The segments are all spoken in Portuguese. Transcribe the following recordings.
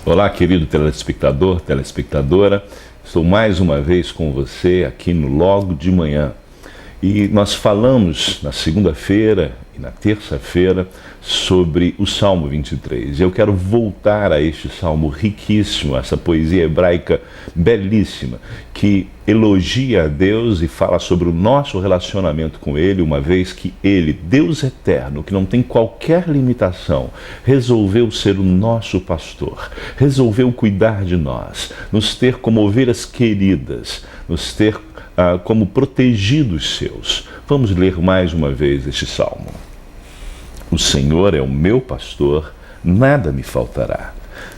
Olá, querido telespectador, telespectadora. Estou mais uma vez com você aqui no Logo de Manhã. E nós falamos na segunda-feira e na terça-feira sobre o Salmo 23. Eu quero voltar a este salmo riquíssimo, essa poesia hebraica belíssima, que elogia a Deus e fala sobre o nosso relacionamento com Ele, uma vez que Ele, Deus eterno, que não tem qualquer limitação, resolveu ser o nosso pastor, resolveu cuidar de nós, nos ter como ovelhas queridas, nos ter como protegidos seus. Vamos ler mais uma vez este salmo. O Senhor é o meu pastor, nada me faltará.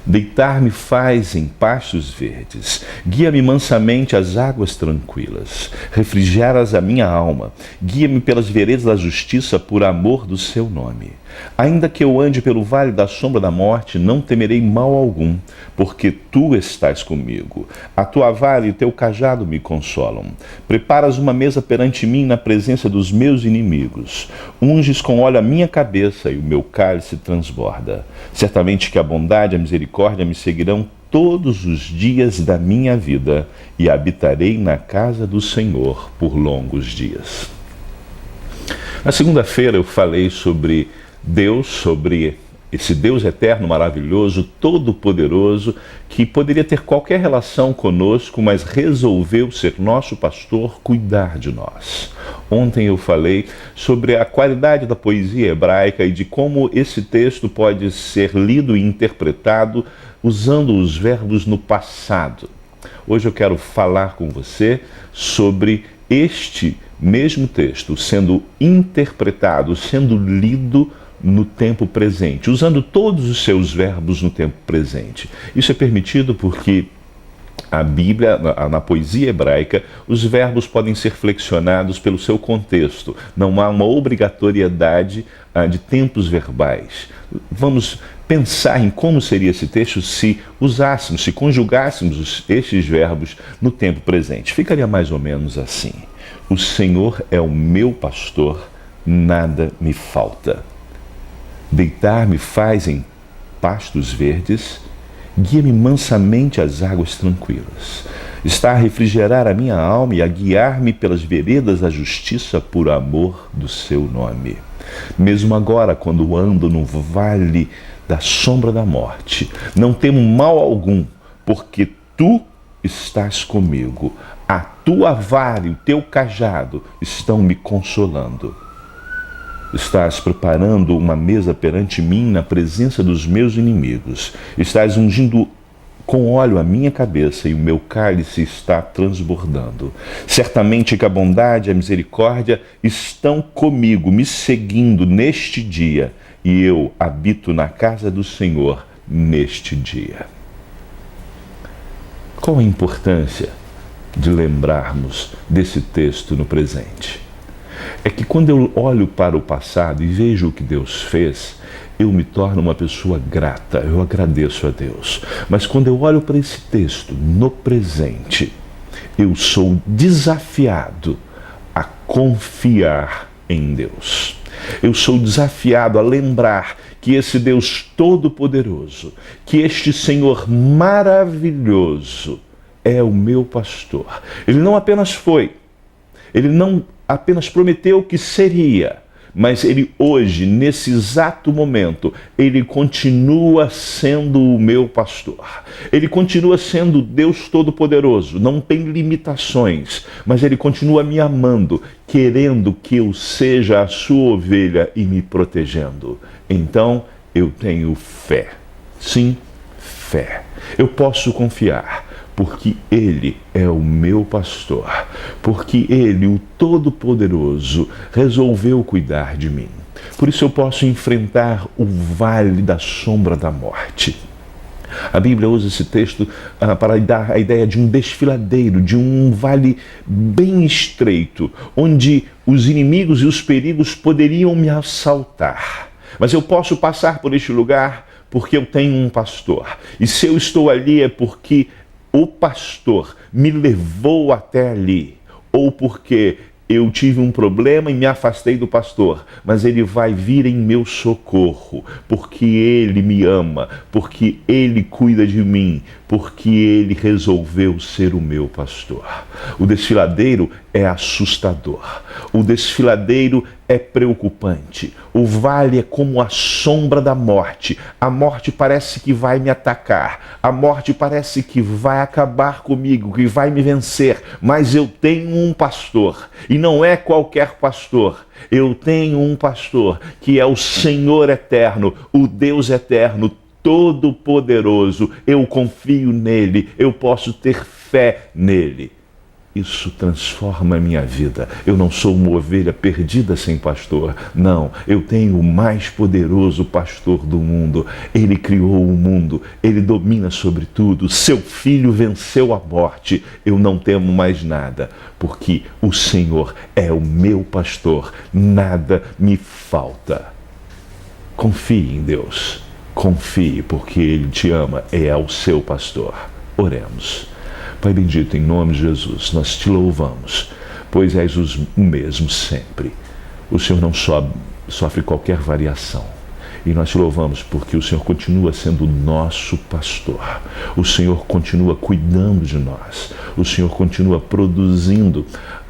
Deitar-me faz em pastos verdes, guia-me mansamente às águas tranquilas, refrigeras a minha alma, guia-me pelas veredas da justiça por amor do seu nome. Ainda que eu ande pelo vale da sombra da morte, não temerei mal algum, porque tu estás comigo. A tua vara e o teu cajado me consolam. Preparas uma mesa perante mim na presença dos meus inimigos. Unges com óleo a minha cabeça e o meu cálice transborda. Certamente que a bondade e a misericórdia me seguirão todos os dias da minha vida e habitarei na casa do Senhor por longos dias. Na segunda-feira eu falei sobre Deus, sobre esse Deus eterno, maravilhoso, todo-poderoso, que poderia ter qualquer relação conosco, mas resolveu ser nosso pastor, cuidar de nós. Ontem eu falei sobre a qualidade da poesia hebraica e de como esse texto pode ser lido e interpretado usando os verbos no passado. Hoje eu quero falar com você sobre este mesmo texto sendo interpretado, sendo lido no tempo presente, usando todos os seus verbos no tempo presente. Isso é permitido porque a Bíblia, na poesia hebraica, os verbos podem ser flexionados pelo seu contexto. Não há uma obrigatoriedade de tempos verbais. Vamos pensar em como seria esse texto se usássemos, se conjugássemos estes verbos no tempo presente. Ficaria mais ou menos assim: o Senhor é o meu pastor, nada me falta. Deitar-me faz em pastos verdes, guia-me mansamente às águas tranquilas. Está a refrigerar a minha alma e a guiar-me pelas veredas da justiça por amor do seu nome. Mesmo agora, quando ando no vale da sombra da morte, não temo mal algum, porque tu estás comigo. A tua vara e o teu cajado estão me consolando. Estás preparando uma mesa perante mim na presença dos meus inimigos. Estás ungindo com óleo a minha cabeça e o meu cálice está transbordando. Certamente que a bondade e a misericórdia estão comigo, me seguindo neste dia, e eu habito na casa do Senhor neste dia. Qual a importância de lembrarmos desse texto no presente? É que quando eu olho para o passado e vejo o que Deus fez, eu me torno uma pessoa grata, eu agradeço a Deus. Mas quando eu olho para esse texto no presente, eu sou desafiado a confiar em Deus. Eu sou desafiado a lembrar que esse Deus todo-poderoso, que este Senhor maravilhoso é o meu pastor. Ele não apenas foi, ele não apenas prometeu que seria, mas ele hoje, nesse exato momento, ele continua sendo o meu pastor. Ele continua sendo Deus Todo-Poderoso, não tem limitações, mas ele continua me amando, querendo que eu seja a sua ovelha e me protegendo. Então, eu tenho fé. Sim, fé. Eu posso confiar, porque Ele é o meu pastor, porque Ele, o Todo-Poderoso, resolveu cuidar de mim. Por isso eu posso enfrentar o vale da sombra da morte. A Bíblia usa esse texto para dar a ideia de um desfiladeiro, de um vale bem estreito, onde os inimigos e os perigos poderiam me assaltar. Mas eu posso passar por este lugar porque eu tenho um pastor. E se eu estou ali é porque o pastor me levou até ali, ou porque eu tive um problema e me afastei do pastor, mas ele vai vir em meu socorro, porque ele me ama, porque ele cuida de mim, porque ele resolveu ser o meu pastor. O desfiladeiro é assustador, o desfiladeiro é preocupante, o vale é como a sombra da morte, a morte parece que vai me atacar, a morte parece que vai acabar comigo, que vai me vencer, mas eu tenho um pastor, e não é qualquer pastor. Eu tenho um pastor que é o Senhor eterno, o Deus eterno, todo-poderoso. Eu confio nele, eu posso ter fé nele. Isso transforma a minha vida. Eu não sou uma ovelha perdida sem pastor. Não, eu tenho o mais poderoso pastor do mundo. Ele criou o mundo, ele domina sobre tudo. Seu filho venceu a morte. Eu não temo mais nada, porque o Senhor é o meu pastor. Nada me falta. Confie em Deus. Confie, porque Ele te ama, é o seu pastor. Oremos. Pai bendito, em nome de Jesus, nós te louvamos, pois és o mesmo sempre. O Senhor não sofre qualquer variação. E nós te louvamos porque o Senhor continua sendo o nosso pastor. O Senhor continua cuidando de nós. O Senhor continua produzindo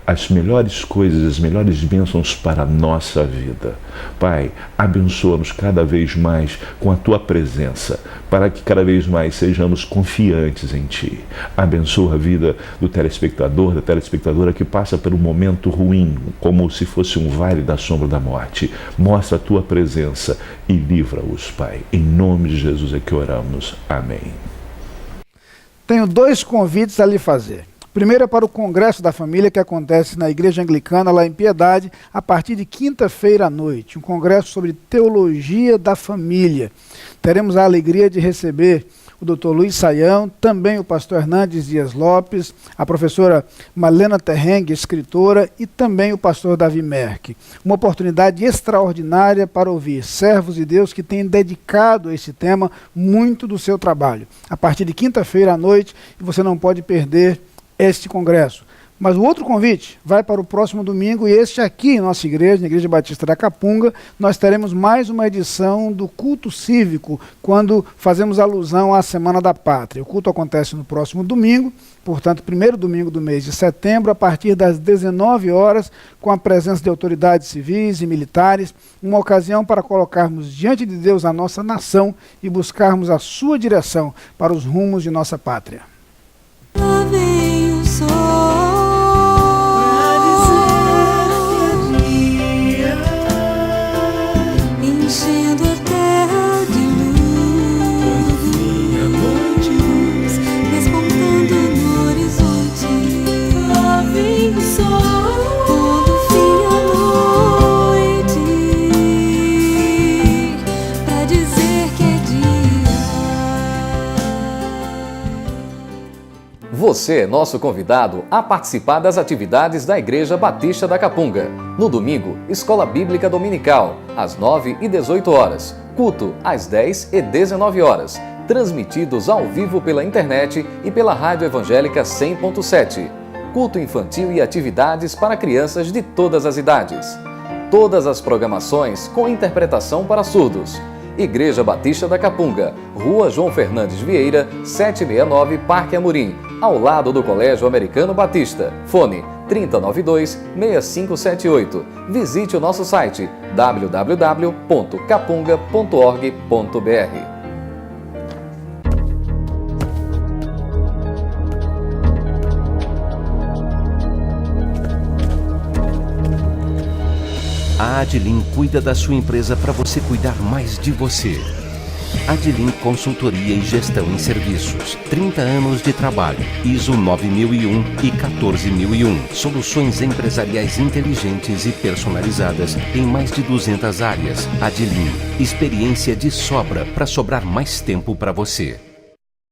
as melhores coisas, as melhores bênçãos para a nossa vida. Pai, abençoa-nos cada vez mais com a Tua presença, para que cada vez mais sejamos confiantes em Ti. Abençoa a vida do telespectador, da telespectadora que passa por um momento ruim, como se fosse um vale da sombra da morte. Mostra a Tua presença e livra-os, Pai. Em nome de Jesus é que oramos. Amém. Tenho 2 convites a lhe fazer. Primeiro é para o Congresso da Família, que acontece na Igreja Anglicana, lá em Piedade, a partir de quinta-feira à noite. Um congresso sobre teologia da família. Teremos a alegria de receber o Dr. Luiz Saião, também o pastor Hernandes Dias Lopes, a professora Malena Terrengue, escritora, e também o pastor Davi Merck. Uma oportunidade extraordinária para ouvir servos de Deus que têm dedicado a esse tema muito do seu trabalho. A partir de quinta-feira à noite, e você não pode perder este congresso. Mas o outro convite vai para o próximo domingo, e este aqui em nossa igreja, na Igreja Batista da Capunga, nós teremos mais uma edição do culto cívico, quando fazemos alusão à Semana da Pátria. O culto acontece no próximo domingo, portanto, primeiro domingo do mês de setembro, a partir das 19 horas, com a presença de autoridades civis e militares, uma ocasião para colocarmos diante de Deus a nossa nação e buscarmos a sua direção para os rumos de nossa pátria. Lá vem o sol pra dizer que enchendo a terra de luz, a noite despontando no horizonte. Lá vem o sol quando fim a noite, pra dizer que é dia. Você é nosso convidado a participar das atividades da Igreja Batista da Capunga. No domingo, Escola Bíblica Dominical, às 9 e 18 horas. Culto, às 10 e 19 horas. Transmitidos ao vivo pela internet e pela Rádio Evangélica 100.7. Culto infantil e atividades para crianças de todas as idades. Todas as programações com interpretação para surdos. Igreja Batista da Capunga, Rua João Fernandes Vieira, 769, Parque Amorim, ao lado do Colégio Americano Batista. Fone 3092-6578. Visite o nosso site www.capunga.org.br. A Adlin cuida da sua empresa para você cuidar mais de você. Adlin Consultoria e Gestão em Serviços. 30 anos de trabalho. ISO 9001 e 14001. Soluções empresariais inteligentes e personalizadas em mais de 200 áreas. Adlin. Experiência de sobra para sobrar mais tempo para você.